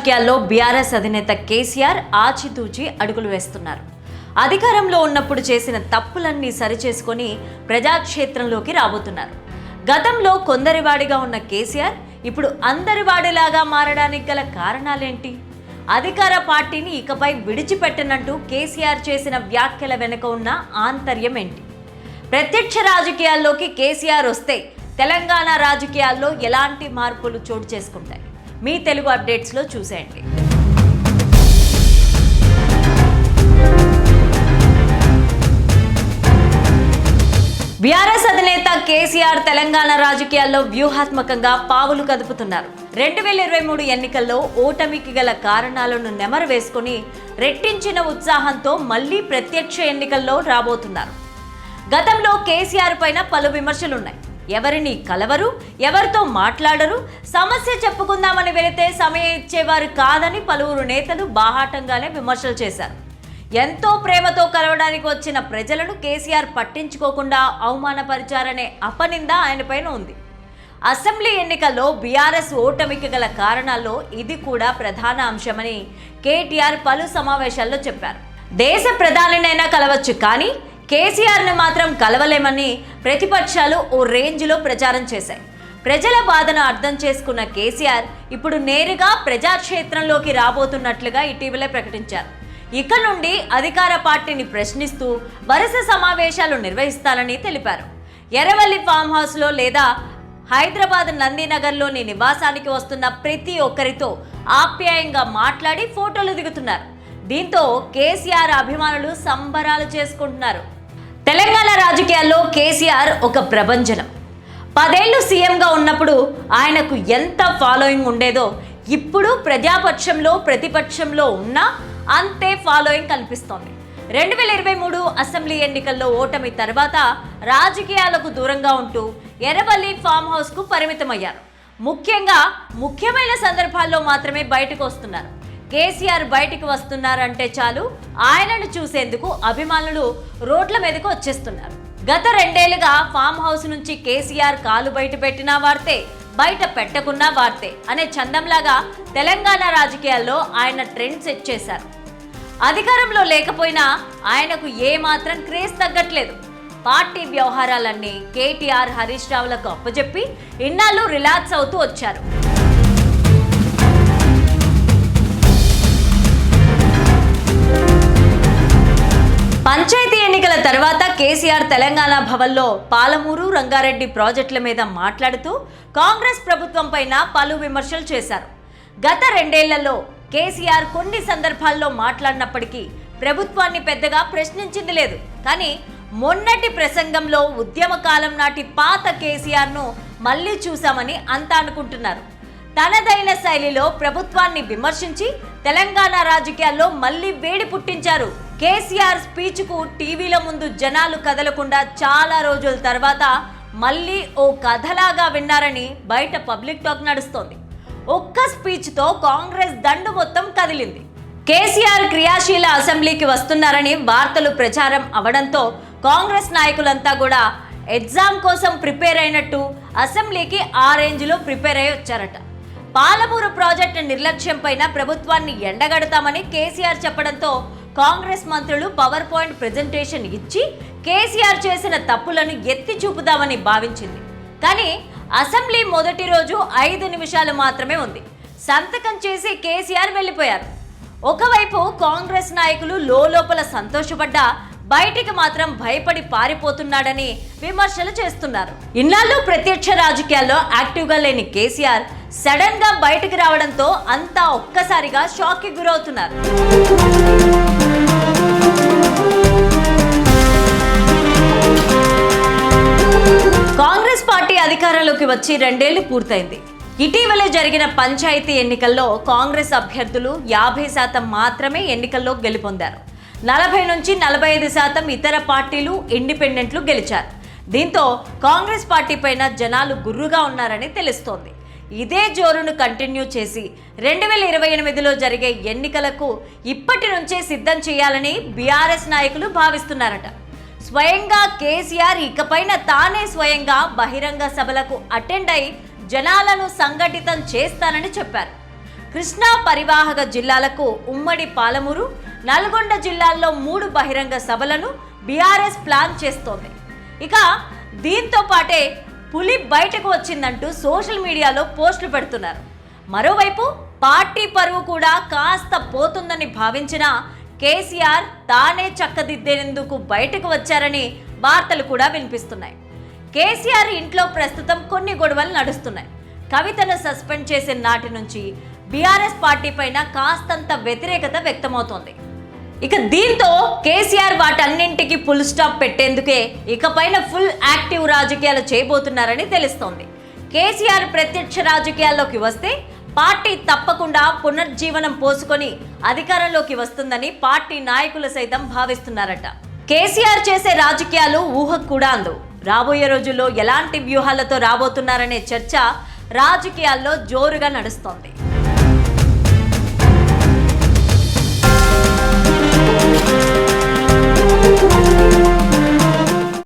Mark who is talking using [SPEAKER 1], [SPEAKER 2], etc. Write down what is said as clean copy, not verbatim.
[SPEAKER 1] రాజకీయాల్లో బీఆర్ఎస్ అధినేత కేసీఆర్ ఆచితూచి అడుగులు వేస్తున్నారు. అధికారంలో ఉన్నప్పుడు చేసిన తప్పులన్నీ సరిచేసుకొని ప్రజాక్షేత్రంలోకి రాబోతున్నారు. గతంలో కొందరివాడిగా ఉన్న కేసీఆర్ ఇప్పుడు అందరివాడిలాగా మారడానికి గల కారణాలేంటి? అధికార పార్టీని ఇకపై విడిచిపెట్టనంటూ కేసీఆర్ చేసిన వ్యాఖ్యల వెనుక ఉన్న ఆంతర్యం ఏంటి? ప్రత్యక్ష రాజకీయాల్లోకి కేసీఆర్ వస్తే తెలంగాణ రాజకీయాల్లో ఎలాంటి మార్పులు చోటు చేసుకుంటాయి? మీ తెలుగు అప్డేట్స్లో చూసేయండి. బీఆర్ఎస్ అధినేత కేసీఆర్ తెలంగాణ రాజకీయాల్లో వ్యూహాత్మకంగా పావులు కదుపుతున్నారు. 2023 ఎన్నికల్లో ఓటమికి గల కారణాలను నెమరు వేసుకుని రెట్టించిన ఉత్సాహంతో మళ్లీ ప్రత్యక్ష ఎన్నికల్లో రాబోతున్నారు. గతంలో కేసీఆర్ పైన పలు విమర్శలున్నాయి. ఎవరిని కలవరు, ఎవరితో మాట్లాడరు, సమస్య చెప్పుకుందామని వెళితే సమయం ఇచ్చేవారు కాదని పలువురు నేతలు బాహాటంగానే విమర్శలు చేశారు. ఎంతో ప్రేమతో కలవడానికి వచ్చిన ప్రజలను కేసీఆర్ పట్టించుకోకుండా అవమానపరిచారనే అపనింద ఆయనపైన ఉంది. అసెంబ్లీ ఎన్నికల్లో బీఆర్ఎస్ ఓటమికి గల కారణాల్లో ఇది కూడా ప్రధాన అంశమని కేటీఆర్ పలు సమావేశాల్లో చెప్పారు. దేశ ప్రధానినైనా కలవచ్చు, కానీ కేసీఆర్ను మాత్రం కలవలేమని ప్రతిపక్షాలు ఓ రేంజ్లో ప్రచారం చేశాయి. ప్రజల బాధను అర్థం చేసుకున్న కేసీఆర్ ఇప్పుడు నేరుగా ప్రజాక్షేత్రంలోకి రాబోతున్నట్లుగా ఇటీవలే ప్రకటించారు. ఇక నుండి అధికార పార్టీని ప్రశ్నిస్తూ వరుస సమావేశాలు నిర్వహిస్తారని తెలిపారు. ఎర్రవల్లి ఫామ్ హౌస్లో లేదా హైదరాబాద్ నందినగర్లోని నివాసానికి వస్తున్న ప్రతి ఒక్కరితో ఆప్యాయంగా మాట్లాడి ఫోటోలు దిగుతున్నారు. దీంతో కేసీఆర్ అభిమానులు సంబరాలు చేసుకుంటున్నారు. తెలంగాణ రాజకీయాల్లో కేసీఆర్ ఒక ప్రభంజనం. 10 ఏళ్లు సీఎంగా ఉన్నప్పుడు ఆయనకు ఎంత ఫాలోయింగ్ ఉండేదో ఇప్పుడు ప్రజాపక్షంలో ప్రతిపక్షంలో ఉన్నా అంతే ఫాలోయింగ్ కనిపిస్తోంది. 2023 అసెంబ్లీ ఎన్నికల్లో ఓటమి తర్వాత రాజకీయాలకు దూరంగా ఉంటూ ఎర్రవల్లి ఫామ్ హౌస్కు పరిమితమయ్యారు. ముఖ్యమైన సందర్భాల్లో మాత్రమే బయటకు వస్తున్నారు. కేసీఆర్ బయటికి వస్తున్నారంటే చాలు ఆయనను చూసేందుకు అభిమానులు రోడ్ల మీదకు వచ్చేస్తున్నారు. గత 2 ఏళ్లుగా ఫామ్ హౌస్ నుంచి కేసీఆర్ కాలు బయట పెట్టినా వార్తే, బయట పెట్టకున్నా వార్తే అనే చందంలాగా తెలంగాణ రాజకీయాల్లో ఆయన ట్రెండ్ సెట్ చేశారు. అధికారంలో లేకపోయినా ఆయనకు ఏమాత్రం క్రేజ్ తగ్గట్లేదు. పార్టీ వ్యవహారాలన్నీ కేటీఆర్, హరీష్ రావులకు అప్పచెప్పి ఇన్నాళ్ళు రిలాక్స్ అవుతూ వచ్చారు. పంచాయతీ ఎన్నికల తర్వాత కేసీఆర్ తెలంగాణ భవన్లో పాలమూరు, రంగారెడ్డి ప్రాజెక్టుల మీద మాట్లాడుతూ కాంగ్రెస్ ప్రభుత్వం పైన పలు విమర్శలు చేశారు. గత 2 ఏళ్లలో కేసీఆర్ కొన్ని సందర్భాల్లో మాట్లాడినప్పటికీ ప్రభుత్వాన్ని పెద్దగా ప్రశ్నించింది లేదు. కానీ మొన్నటి ప్రసంగంలో ఉద్యమకాలం నాటి పాత కేసీఆర్ను మళ్లీ చూశామని అంతా అనుకుంటున్నారు. తనదైన శైలిలో ప్రభుత్వాన్ని విమర్శించి తెలంగాణ రాజకీయాల్లో మళ్లీ వేడి పుట్టించారు. కేసీఆర్ స్పీచ్కు టీవీల ముందు జనాలు కదలకుండా చాలా రోజుల తర్వాత మళ్ళీ ఓ కథలాగా విన్నారని బయట పబ్లిక్ టాక్ నడుస్తోంది. ఒక్క స్పీచ్తో కాంగ్రెస్ దండు మొత్తం కదిలింది. కేసీఆర్ క్రియాశీల అసెంబ్లీకి వస్తున్నారని వార్తలు ప్రచారం అవడంతో కాంగ్రెస్ నాయకులంతా కూడా ఎగ్జామ్ కోసం ప్రిపేర్ అయినట్టు అసెంబ్లీకి ఆ రేంజ్లో ప్రిపేర్ అయ్యి వచ్చారట. పాలమూరు ప్రాజెక్టు నిర్లక్ష్యం పైన ప్రభుత్వాన్ని ఎండగడతామని కేసీఆర్ చెప్పడంతో కాంగ్రెస్ మంత్రులు పవర్ పాయింట్ ప్రెజెంటేషన్ ఇచ్చి కేసీఆర్ చేసిన తప్పులను ఎత్తి చూపుదామని భావించింది. కానీ అసెంబ్లీ మొదటి రోజు 5 నిమిషాలు మాత్రమే ఉంది. సంతకం చేసి కేసీఆర్ వెళ్ళిపోయారు. ఒకవైపు కాంగ్రెస్ నాయకులు లోపల సంతోషపడ్డా బయటికి మాత్రం భయపడి పారిపోతున్నాడని విమర్శలు చేస్తున్నారు. ఇన్నాళ్ళు ప్రత్యక్ష రాజకీయాల్లో యాక్టివ్గా లేని కేసీఆర్ సడన్ గా బయటికి రావడంతో అంతా ఒక్కసారిగా షాక్ కి గురవుతున్నారు. కాంగ్రెస్ పార్టీ అధికారంలోకి వచ్చి 2 ఏళ్లు పూర్తయింది. ఇటీవలే జరిగిన పంచాయతీ ఎన్నికల్లో కాంగ్రెస్ అభ్యర్థులు 50% మాత్రమే ఎన్నికల్లో గెలుపొందారు. 40 నుంచి 45% ఇతర పార్టీలు, ఇండిపెండెంట్లు గెలిచారు. దీంతో కాంగ్రెస్ పార్టీ పైన జనాలు గుర్రుగా ఉన్నారని తెలుస్తోంది. ఇదే జోరును కంటిన్యూ చేసి 2028లో జరిగే ఎన్నికలకు ఇప్పటి నుంచే సిద్ధం చేయాలని బీఆర్ఎస్ నాయకులు భావిస్తున్నారట. స్వయంగా కేసీఆర్ ఇకపైన తానే స్వయంగా బహిరంగ సభలకు అటెండ్ అయి జనాలను సంఘటితం చేస్తానని చెప్పారు. కృష్ణా పరివాహక జిల్లాలకు ఉమ్మడి పాలమూరు, నల్గొండ జిల్లాల్లో 3 బహిరంగ సభలను బీఆర్ఎస్ ప్లాన్ చేస్తోంది. ఇక దీంతో పాటే పులి బయటకు వచ్చిందంటూ సోషల్ మీడియాలో పోస్టులు పెడుతున్నారు. మరోవైపు పార్టీ పరువు కూడా కాస్త పోతుందని భావించిన కేసీఆర్ తానే చక్కదిద్దేందుకు బయటకు వచ్చారని వార్తలు కూడా వినిపిస్తున్నాయి. కేసీఆర్ ఇంట్లో ప్రస్తుతం కొన్ని గొడవలు నడుస్తున్నాయి. కవితను సస్పెండ్ చేసిన నాటి నుంచి బీఆర్ఎస్ పార్టీ పైన కాస్తంత వ్యతిరేకత వ్యక్తమవుతోంది. ఇక దీంతో కేసీఆర్ వాటన్నింటికి ఫుల్ స్టాప్ పెట్టేందుకే ఇకపైన ఫుల్ యాక్టివ్ రాజకీయాలు చేయబోతున్నారని తెలుస్తోంది. కేసీఆర్ ప్రత్యక్ష రాజకీయాల్లోకి వస్తే పార్టీ తప్పకుండా పునర్జీవనం పోసుకొని అధికారంలోకి వస్తుందని పార్టీ నాయకులు సైతం భావిస్తున్నారట. కేసీఆర్ చేసే రాజకీయాలు ఊహకు కూడా అందవు. రాబోయే రోజుల్లో ఎలాంటి వ్యూహాలతో రాబోతున్నారనే చర్చ రాజకీయాల్లో జోరుగా నడుస్తోంది.